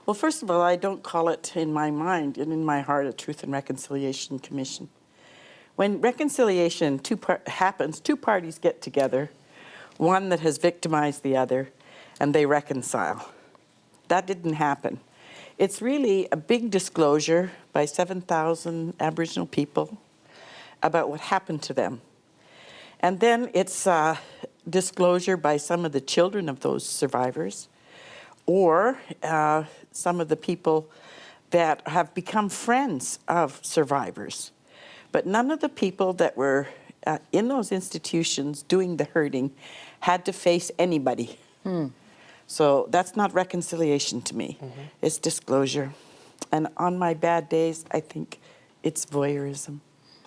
Well, first of all, I don't call it, in my mind and in my heart, a Truth and Reconciliation Commission. When reconciliation happens, two parties get together, one that has victimized the other, and they reconcile. That didn't happen. It's really a big disclosure by 7,000 Aboriginal people about what happened to them. And then it's disclosure by some of the children of those survivors, or some of the people that have become friends of survivors. But none of the people that were in those institutions doing the hurting had to face anybody. So that's not reconciliation to me. It's disclosure. And on my bad days, I think it's voyeurism.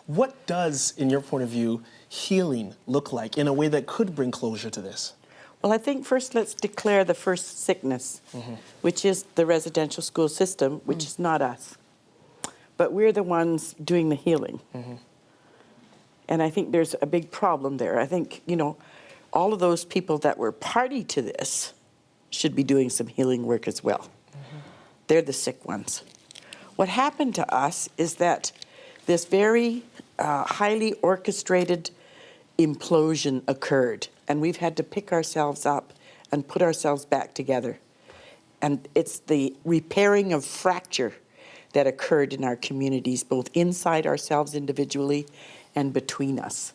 What does, in your point of view, healing look like in a way that could bring closure to this? Well, I think first let's declare the first sickness, which is the residential school system, which is not us. But we're the ones doing the healing. And I think there's a big problem there. I think, you know, all of those people that were party to this should be doing some healing work as well. They're the sick ones. What happened to us is that this very highly orchestrated implosion occurred, and we've had to pick ourselves up and put ourselves back together. And it's the repairing of fracture that occurred in our communities, both inside ourselves individually and between us,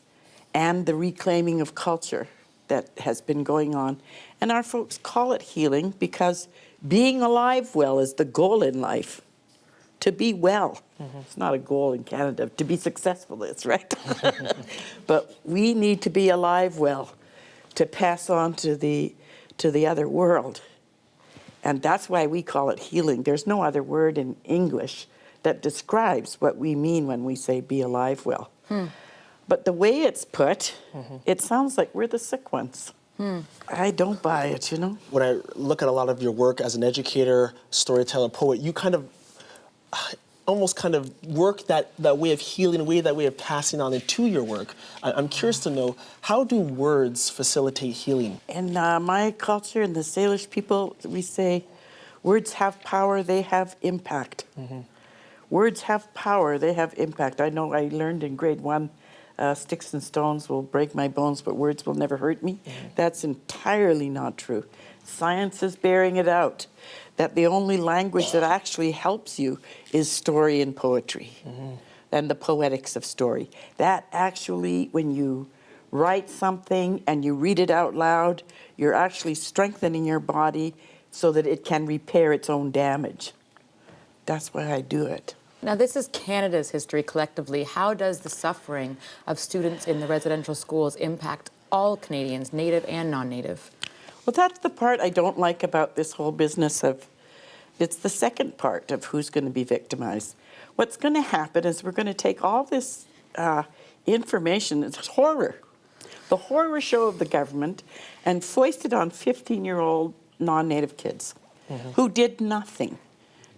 and the reclaiming of culture that has been going on. And our folks call it healing because being alive well is the goal in life. To be well. It's not a goal in Canada. To be successful is, right? But we need to be alive well to pass on to the other world. And that's why we call it healing. There's no other word in English that describes what we mean when we say be alive well. But the way it's put, it sounds like we're the sick ones. I don't buy it, you know? When I look at a lot of your work as an educator, storyteller, poet, you kind of almost kind of work that way of healing, that way of passing on into your work. I'm curious to know, how do words facilitate healing? In my culture, and the Salish people, we say, words have power, they have impact. Words have power, they have impact. I know I learned in grade 1, sticks and stones will break my bones, but words will never hurt me. That's entirely not true. Science is bearing it out, that the only language that actually helps you is story and poetry, and the poetics of story. That actually, when you write something and you read it out loud, you're actually strengthening your body so that it can repair its own damage. That's why I do it. Now, this is Canada's history collectively. How does the suffering of students in the residential schools impact all Canadians, Native and non-Native? Well, that's the part I don't like about this whole business of, it's the second part of who's going to be victimized. What's going to happen is we're going to take all this information, it's horror, the horror show of the government, and foist it on 15-year-old non-Native kids who did nothing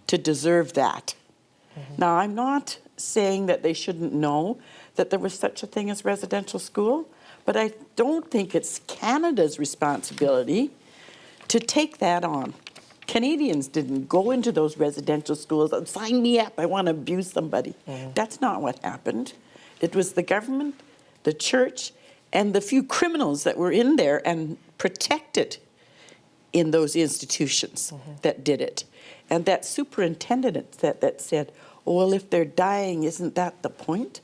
to deserve that. Now, I'm not saying that they shouldn't know that there was such a thing as residential school, but I don't think it's Canada's responsibility to take that on. Canadians didn't go into those residential schools and sign me up, I want to abuse somebody. That's not what happened. It was the government, the church, and the few criminals that were in there and protected in those institutions that did it. And that superintendent that said, oh, well, if they're dying, isn't that the point?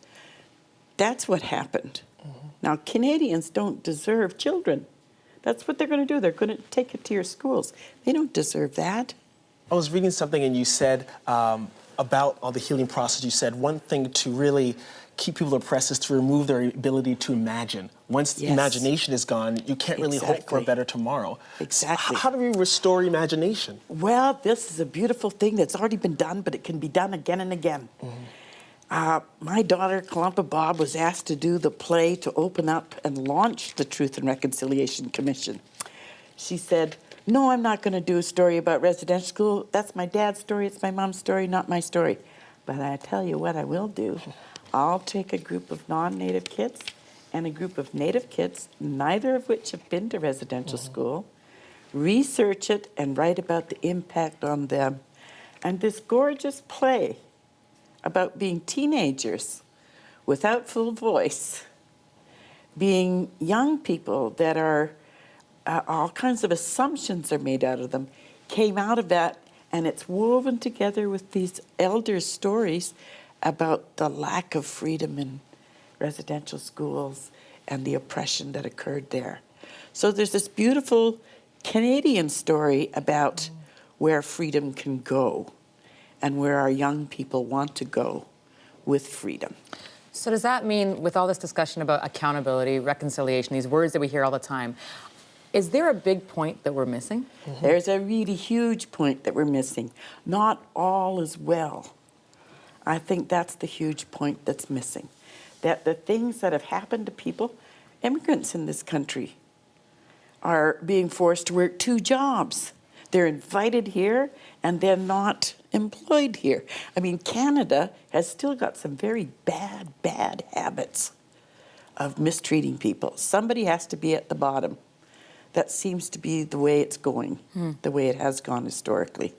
That's what happened. Now, Canadians don't deserve children. That's what they're going to do. They're going to take it to your schools. They don't deserve that. I was reading something and you said about all the healing process, you said one thing to really keep people oppressed is to remove their ability to imagine. Once imagination is gone, you can't really hope for a better tomorrow. Exactly. How do we restore imagination? Well, this is a beautiful thing that's already been done, but it can be done again and again. My daughter, Kalumpa Bob, was asked to do the play to open up and launch the Truth and Reconciliation Commission. She said, no, I'm not going to do a story about residential school. That's my dad's story. It's my mom's story, not my story. But I tell you what I will do. I'll take a group of non-Native kids and a group of Native kids, neither of which have been to residential school, research it and write about the impact on them And this gorgeous play about being teenagers without full voice, being young people that are, all kinds of assumptions are made out of them, came out of that, and it's woven together with these elders' stories about the lack of freedom in residential schools and the oppression that occurred there. So there's this beautiful Canadian story about where freedom can go and where our young people want to go with freedom. So does that mean, with all this discussion about accountability, reconciliation, these words that we hear all the time, is there a big point that we're missing? There's a really huge point that we're missing. Not all is well. I think that's the huge point that's missing. That the things that have happened to people, immigrants in this country, are being forced to work 2 jobs. They're invited here and they're not employed here. I mean, Canada has still got some very bad habits of mistreating people. Somebody has to be at the bottom. That seems to be the way it's going, the way it has gone historically.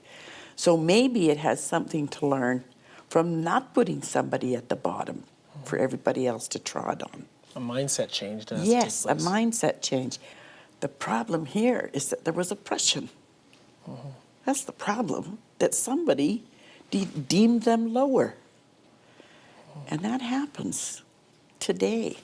So maybe it has something to learn from not putting somebody at the bottom for everybody else to trod on. A mindset change. Yes, a mindset change. The problem here is that there was oppression. That's the problem, that somebody deemed them lower. And that happens today